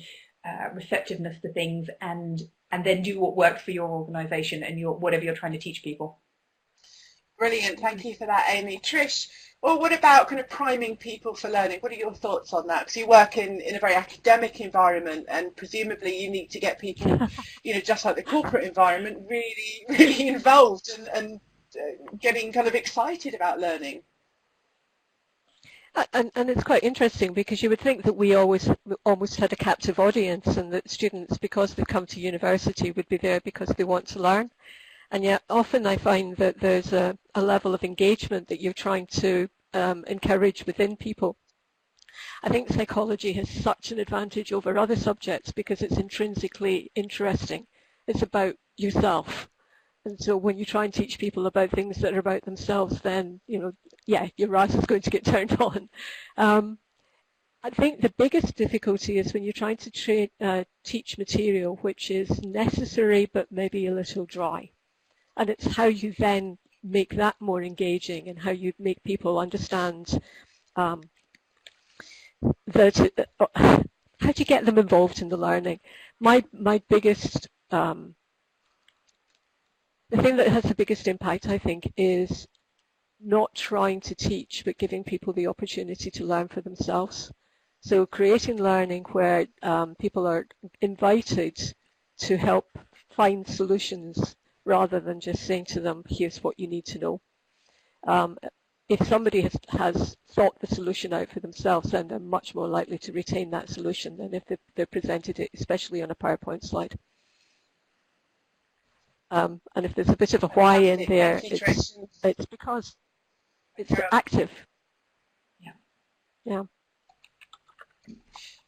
S5: receptiveness to things, and then do what works for your organisation and whatever you're trying to teach people.
S2: Brilliant, thank you for that, Amy. Trish, well, what about kind of priming people for learning? What are your thoughts on that? Because you work in a very academic environment, and presumably you need to get people, you know, just like the corporate environment, really, really involved and getting kind of excited about learning.
S4: And it's quite interesting, because you would think that we almost had a captive audience, and that students, because they've come to university, would be there because they want to learn. And yet often I find that there's a level of engagement that you're trying to encourage within people. I think psychology has such an advantage over other subjects because it's intrinsically interesting. It's about yourself. And so when you try and teach people about things that are about themselves, then, you know, yeah, your ass is going to get turned on. I think the biggest difficulty is when you're trying to teach material which is necessary but maybe a little dry. And it's how you then make that more engaging, and how you make people understand how to get them involved in the learning. My biggest the thing that has the biggest impact, I think, is not trying to teach, but giving people the opportunity to learn for themselves. So creating learning where people are invited to help find solutions, rather than just saying to them, here's what you need to know. If somebody has thought the solution out for themselves, then they're much more likely to retain that solution than if they're presented it, especially on a PowerPoint slide. And if there's a bit of a why in there, it's because it's active. Yeah.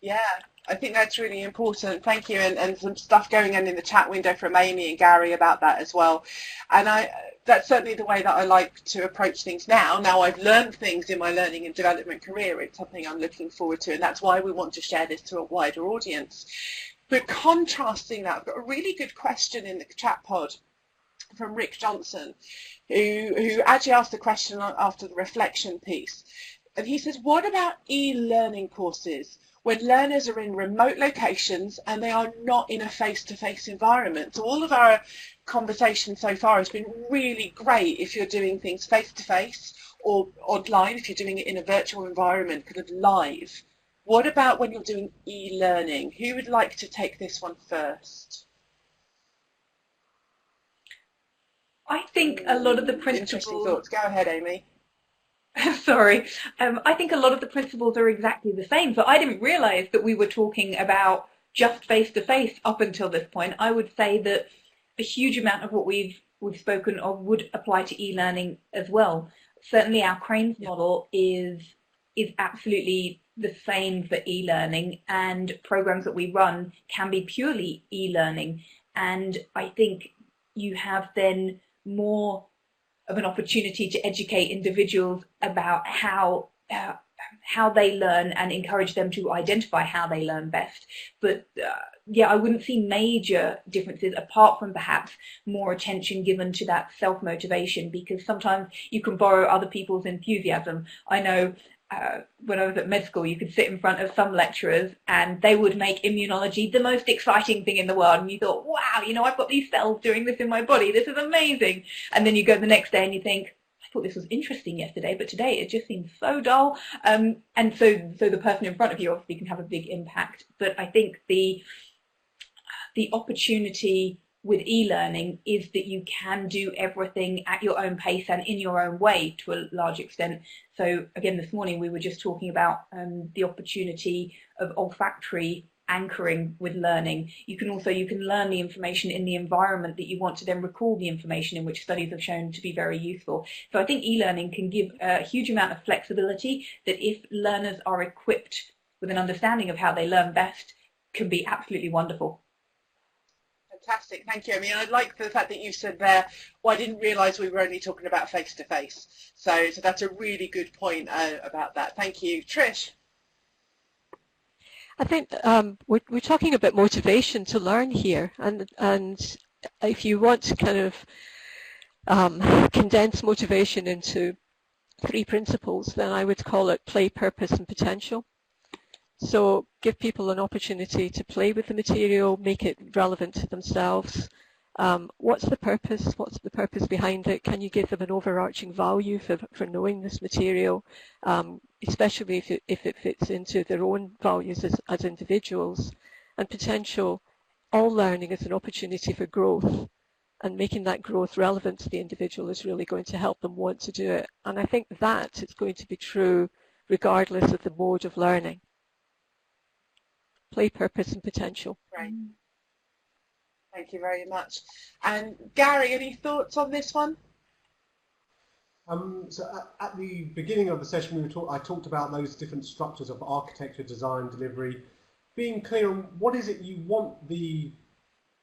S2: Yeah, I think that's really important. Thank you. And some stuff going on in the chat window from Amy and Gary about that as well. And that's certainly the way that I like to approach things now. Now I've learned things in my learning and development career. It's something I'm looking forward to, and that's why we want to share this to a wider audience. But contrasting that, I've got a really good question in the chat pod from Rick Johnson, who actually asked the question after the reflection piece. And he says, what about e-learning courses when learners are in remote locations and they are not in a face-to-face environment? So all of our conversation so far has been really great if you're doing things face-to-face or online, if you're doing it in a virtual environment, kind of live. What about when you're doing e-learning? Who would like to take this one first?
S5: I think a lot of the principles...
S2: Interesting thoughts. Go ahead, Amy.
S5: Sorry. I think a lot of the principles are exactly the same. So I didn't realise that we were talking about just face-to-face up until this point. I would say that a huge amount of what we've spoken of would apply to e-learning as well. Certainly our Cranes model is absolutely the same for e-learning, and programs that we run can be purely e-learning. And I think you have then more of an opportunity to educate individuals about how they learn and encourage them to identify how they learn best. But yeah, I wouldn't see major differences apart from perhaps more attention given to that self-motivation, because sometimes you can borrow other people's enthusiasm. I know when I was at med school, you could sit in front of some lecturers and they would make immunology the most exciting thing in the world, and you thought, wow, you know, I've got these cells doing this in my body, this is amazing. And then you go the next day and you think, I thought this was interesting yesterday, but today it just seems so dull. And so the person in front of you obviously can have a big impact. But I think the opportunity with e-learning is that you can do everything at your own pace and in your own way to a large extent. So again, this morning we were just talking about the opportunity of olfactory anchoring with learning. You can learn the information in the environment that you want to then recall the information in, which studies have shown to be very useful. So I think e-learning can give a huge amount of flexibility that, if learners are equipped with an understanding of how they learn best, can be absolutely wonderful.
S2: Fantastic, thank you. I mean, I like the fact that you said there, well, I didn't realise we were only talking about face-to-face. So that's a really good point about that. Thank you. Trish?
S4: I think we're talking about motivation to learn here, and if you want to kind of condense motivation into 3 principles, then I would call it play, purpose and potential. So give people an opportunity to play with the material, make it relevant to themselves. What's the purpose? What's the purpose behind it? Can you give them an overarching value for knowing this material, especially if it fits into their own values as individuals? And potential, all learning is an opportunity for growth, and making that growth relevant to the individual is really going to help them want to do it. And I think that is going to be true regardless of the mode of learning. Play, purpose and potential.
S2: Great. Thank you very much. And Gary, any thoughts on this one?
S3: So at the beginning of the session, I talked about those different structures of architecture, design, delivery. Being clear on what is it you want the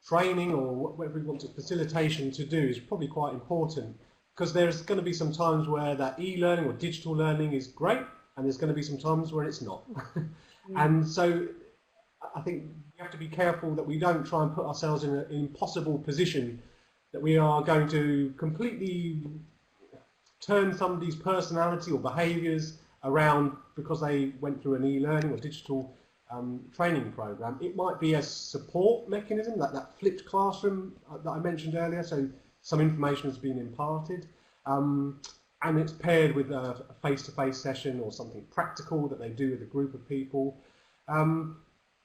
S3: training or whatever you want facilitation to do is probably quite important, because there's going to be some times where that e-learning or digital learning is great, and there's going to be some times where it's not. And so I think we have to be careful that we don't try and put ourselves in an impossible position that we are going to completely turn somebody's personality or behaviours around because they went through an e-learning or digital training program. It might be a support mechanism, that flipped classroom that I mentioned earlier, so some information has been imparted, and it's paired with a face-to-face session or something practical that they do with a group of people.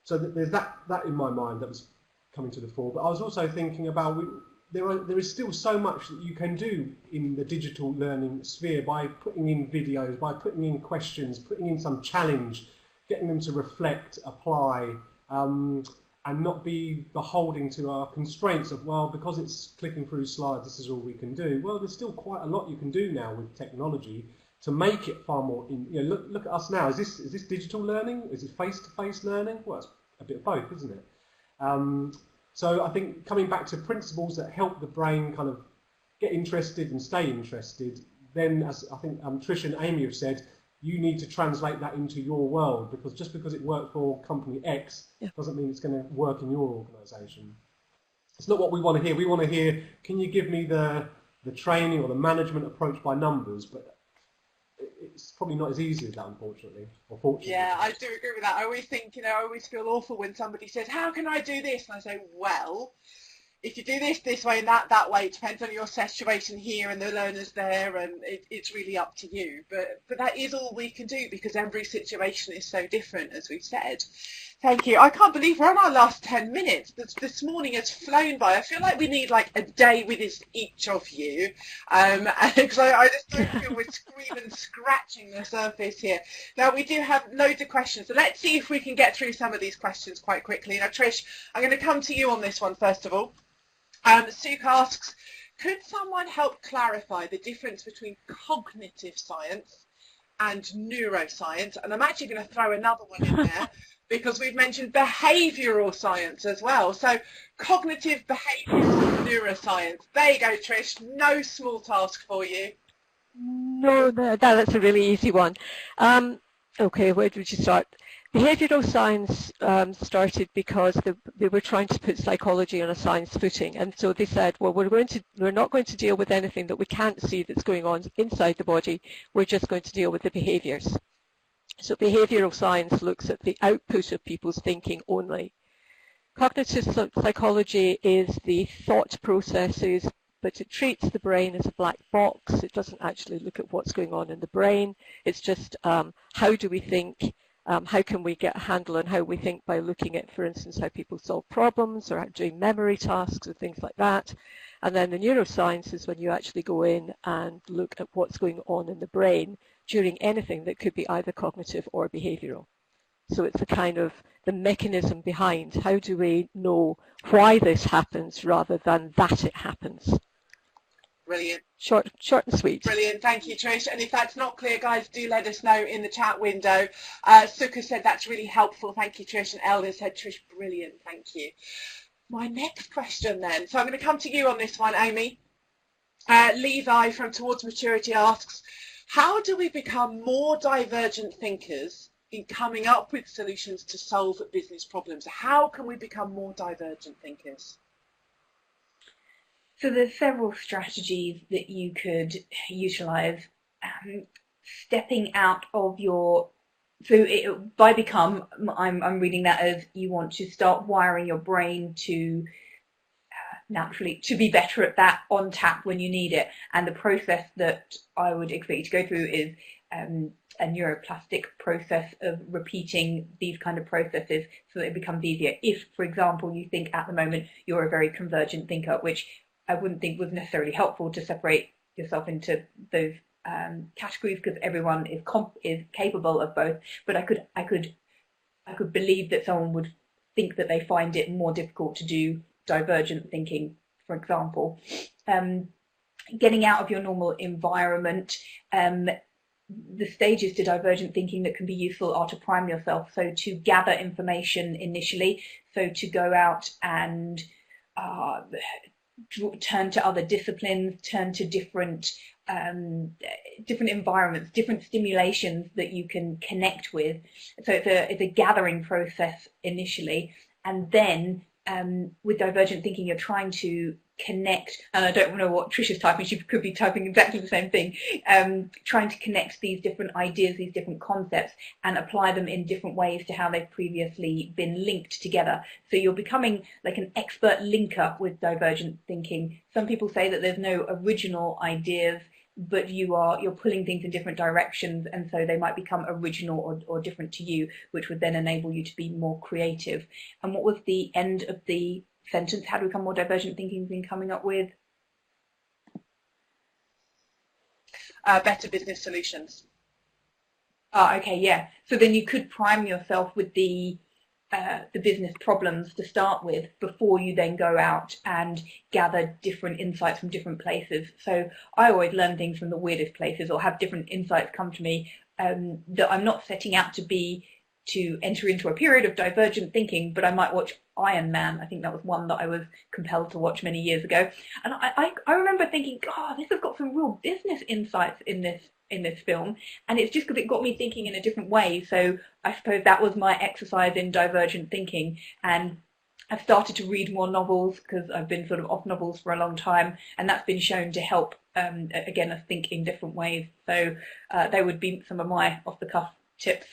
S3: So there's that in my mind that was coming to the fore. But I was also thinking about there is still so much that you can do in the digital learning sphere by putting in videos, by putting in questions, putting in some challenge, getting them to reflect, apply, and not be beholden to our constraints of, well, because it's clicking through slides, this is all we can do. Well, there's still quite a lot you can do now with technology to make it far more, look at us now. Is this digital learning? Is it face-to-face learning? Well, it's a bit of both, isn't it? So I think coming back to principles that help the brain kind of get interested and stay interested, then, as I think Tricia and Amy have said, you need to translate that into your world, because just because it worked for company X doesn't mean it's going to work in your organisation. It's not what we want to hear. We want to hear, can you give me the training or the management approach by numbers? But it's probably not as easy as that, unfortunately, or fortunately.
S2: Yeah, I do agree with that. I always think, I always feel awful when somebody says, how can I do this? And I say, well, if you do this way and that way, it depends on your situation here and the learners there, and it's really up to you. But that is all we can do, because every situation is so different, as we've said. Thank you. I can't believe we're on our last 10 minutes. This morning has flown by. I feel like we need like a day with each of you. Because I just don't feel we're screaming, scratching the surface here. Now, we do have loads of questions. So let's see if we can get through some of these questions quite quickly. Now, Trish, I'm going to come to you on this one first of all. Suk asks, could someone help clarify the difference between cognitive science and neuroscience? And I'm actually going to throw another one in there, because we've mentioned behavioural science as well. So cognitive, behavioural, neuroscience. There you go, Trish. No small task for you.
S4: No, that's a really easy one. Okay, where did you start? Behavioural science started because they were trying to put psychology on a science footing, and so they said, well, we're not going to deal with anything that we can't see that's going on inside the body. We're just going to deal with the behaviours. So behavioural science looks at the output of people's thinking only. Cognitive psychology is the thought processes, but it treats the brain as a black box. It doesn't actually look at what's going on in the brain. It's just how do we think, how can we get a handle on how we think by looking at, for instance, how people solve problems or doing memory tasks or things like that. And then the neuroscience is when you actually go in and look at what's going on in the brain during anything that could be either cognitive or behavioural. So it's a kind of the mechanism behind how do we know why this happens rather than that it happens.
S2: Brilliant.
S4: Short and sweet.
S2: Brilliant. Thank you, Trish. And if that's not clear, guys, do let us know in the chat window. Suka said that's really helpful. Thank you, Trish. And Elder said, Trish, brilliant. Thank you. My next question then. So I'm going to come to you on this one, Amy. Levi from Towards Maturity asks, how do we become more divergent thinkers in coming up with solutions to solve business problems? How can we become more divergent thinkers?
S5: So there's several strategies that you could utilise. Stepping out of your, by become, I'm reading that as you want to start wiring your brain to naturally to be better at that on tap when you need it. And the process that I would expect you to go through is a neuroplastic process of repeating these kind of processes so that it becomes easier. If, for example, you think at the moment you're a very convergent thinker, which I wouldn't think was necessarily helpful to separate yourself into those categories, because everyone is capable of both. But I could believe that someone would think that they find it more difficult to do divergent thinking, for example. Getting out of your normal environment. The stages to divergent thinking that can be useful are to prime yourself, so to gather information initially, so to go out and turn to other disciplines, turn to different environments, different stimulations that you can connect with. So it's a gathering process initially, and then with divergent thinking, you're trying to connect, and I don't know what Tricia's typing, she could be typing exactly the same thing, trying to connect these different ideas, these different concepts, and apply them in different ways to how they've previously been linked together. So you're becoming like an expert linker with divergent thinking. Some people say that there's no original ideas, but you're pulling things in different directions, and so they might become original or different to you, which would then enable you to be more creative. And what was the end of the sentence? How to become more divergent thinking been coming up with?
S2: Better business solutions.
S5: Okay, yeah. So then you could prime yourself with the business problems to start with before you then go out and gather different insights from different places. So I always learn things from the weirdest places, or have different insights come to me that I'm not setting out to enter into a period of divergent thinking, but I might watch Iron Man. I think that was one that I was compelled to watch many years ago. And I remember thinking, God, this has got some real business insights in this film, and it's just because it got me thinking in a different way. So I suppose that was my exercise in divergent thinking, and I've started to read more novels because I've been sort of off novels for a long time, and that's been shown to help, again, us think in different ways. So they would be some of my off-the-cuff tips.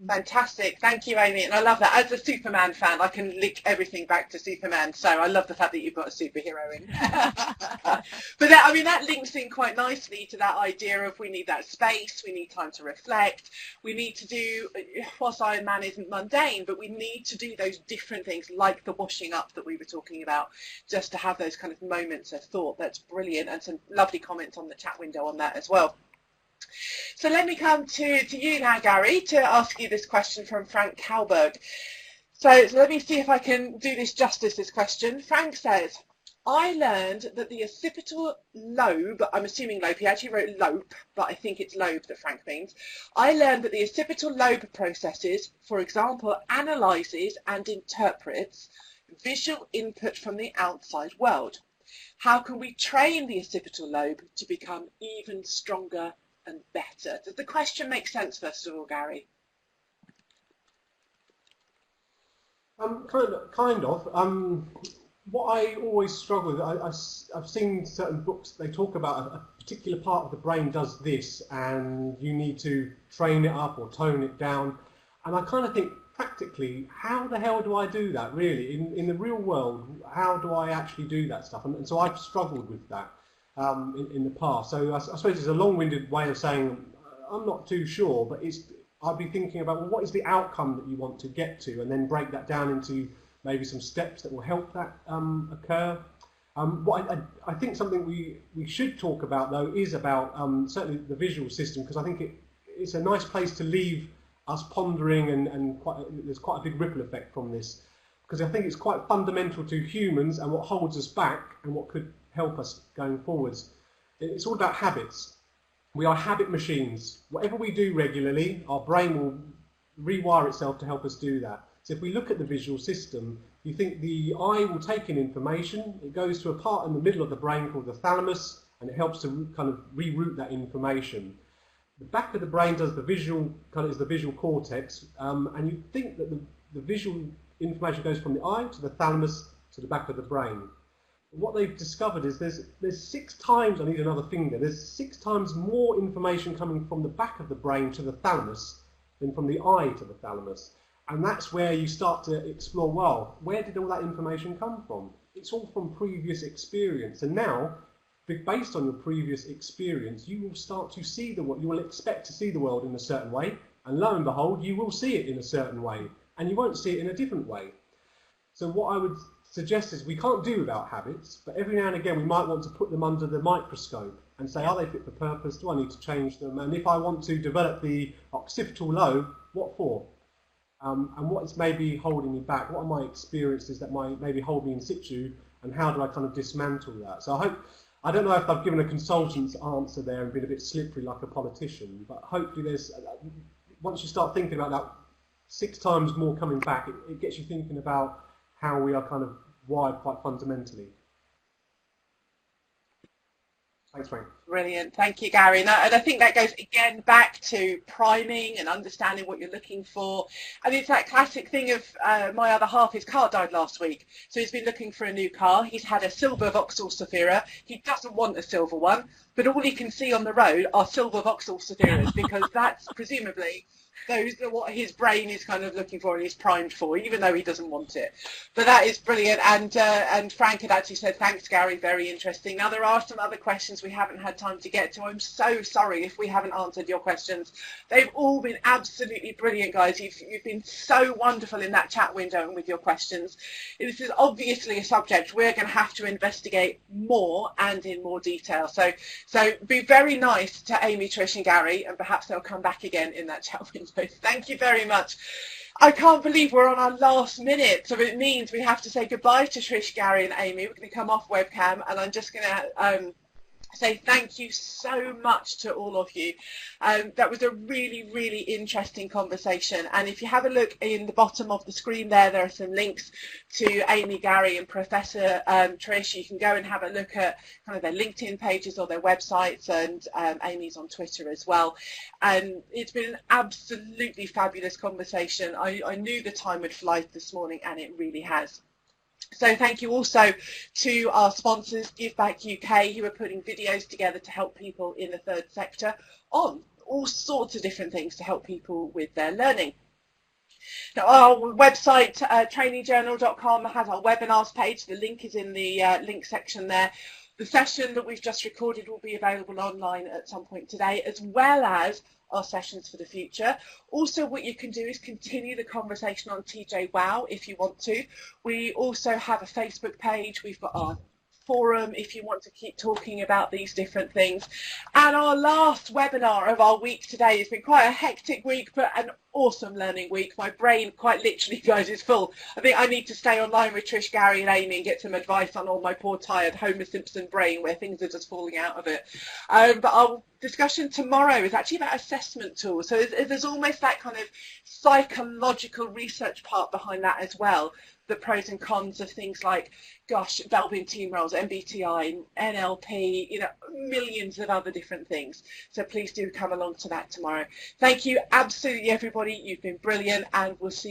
S2: Fantastic. Thank you, Amy. And I love that. As a Superman fan, I can link everything back to Superman. So I love the fact that you've got a superhero in. But that, I mean, that links in quite nicely to that idea of we need that space, we need time to reflect, we need to do, whilst Iron Man isn't mundane, but we need to do those different things like the washing up that we were talking about, just to have those kind of moments of thought. That's brilliant. And some lovely comments on the chat window on that as well. So let me come to you now, Gary, to ask you this question from Frank Kalberg. So let me see if I can do this justice, this question. Frank says, I learned that the occipital lobe, I'm assuming lobe, he actually wrote lobe, but I think it's lobe that Frank means. I learned that the occipital lobe processes, for example, analyses and interprets visual input from the outside world. How can we train the occipital lobe to become even stronger and better? Does the question make sense, first of all, Gary?
S3: Kind of. What I always struggle with, I've seen certain books, they talk about a particular part of the brain does this and you need to train it up or tone it down. And I kind of think, practically, how the hell do I do that, really? In the real world, how do I actually do that stuff? And so I've struggled with that in the past. So I suppose it's a long-winded way of saying I'm not too sure, but I'd be thinking about, well, what is the outcome that you want to get to, and then break that down into maybe some steps that will help that occur. What I think something we should talk about, though, is about certainly the visual system, because I think it's a nice place to leave us pondering, and there's quite a big ripple effect from this, because I think it's quite fundamental to humans and what holds us back and what could help us going forwards. It's all about habits. We are habit machines. Whatever we do regularly, our brain will rewire itself to help us do that. So if we look at the visual system, you think the eye will take in information, it goes to a part in the middle of the brain called the thalamus, and it helps to kind of reroute that information. The back of the brain does the visual, kind of is the visual cortex, and you think that the visual information goes from the eye to the thalamus to the back of the brain. What they've discovered is there's 6 times, I need another finger, there's 6 times more information coming from the back of the brain to the thalamus than from the eye to the thalamus. And that's where you start to explore, well, where did all that information come from? It's all from previous experience. And now, based on your previous experience, you will start to see the world, you will expect to see the world in a certain way, and lo and behold, you will see it in a certain way, and you won't see it in a different way. So what I would suggest is we can't do without habits, but every now and again we might want to put them under the microscope and say, are they fit for purpose? Do I need to change them? And if I want to develop the occipital lobe, what for? And what is maybe holding me back? What are my experiences that might maybe hold me in situ, and how do I kind of dismantle that? So I don't know if I've given a consultant's answer there and been a bit slippery like a politician, but hopefully once you start thinking about that 6 times more coming back, it gets you thinking about how we are kind of wired quite fundamentally. Thanks, Frank.
S2: Brilliant. Thank you, Gary. And I think that goes again back to priming and understanding what you're looking for. And it's that classic thing of my other half, his car died last week. So he's been looking for a new car. He's had a silver Vauxhall Zafira. He doesn't want a silver one, but all he can see on the road are silver Vauxhall Zafiras, because that's presumably those are what his brain is kind of looking for and he's primed for, even though he doesn't want it. But that is brilliant. And Frank had actually said, thanks, Gary, very interesting. Now, there are some other questions we haven't had time to get to. I'm so sorry if we haven't answered your questions. They've all been absolutely brilliant, guys. You've been so wonderful in that chat window and with your questions. This is obviously a subject we're going to have to investigate more and in more detail. So be very nice to Amy, Trish and Gary, and perhaps they'll come back again in that chat window. Thank you very much. I can't believe we're on our last minute, so it means we have to say goodbye to Trish, Gary and Amy. We're going to come off webcam, and I'm just going to So thank you so much to all of you. That was a really, really interesting conversation. And if you have a look in the bottom of the screen there are some links to Amy, Gary and Professor Tricia. You can go and have a look at kind of their LinkedIn pages or their websites, and Amy's on Twitter as well. And it's been an absolutely fabulous conversation. I knew the time would fly this morning, and it really has. So thank you also to our sponsors, Give Back UK, who are putting videos together to help people in the third sector on all sorts of different things to help people with their learning. Now, our website, trainingjournal.com, has our webinars page. The link is in the link section there. The session that we've just recorded will be available online at some point today, as well as our sessions for the future. Also, what you can do is continue the conversation on TJwow if you want to. We also have a Facebook page. We've got our forum if you want to keep talking about these different things. And our last webinar of our week today has been quite a hectic week, but an awesome learning week. My brain, quite literally, guys, is full. I think I need to stay online with Trish, Gary and Amy and get some advice on all my poor tired Homer Simpson brain where things are just falling out of it. But our discussion tomorrow is actually about assessment tools. So there's almost that kind of psychological research part behind that as well. The pros and cons of things like, gosh, Belbin team roles, MBTI, NLP, you know, millions of other different things. So please do come along to that tomorrow. Thank you, absolutely everybody. You've been brilliant, and we'll see you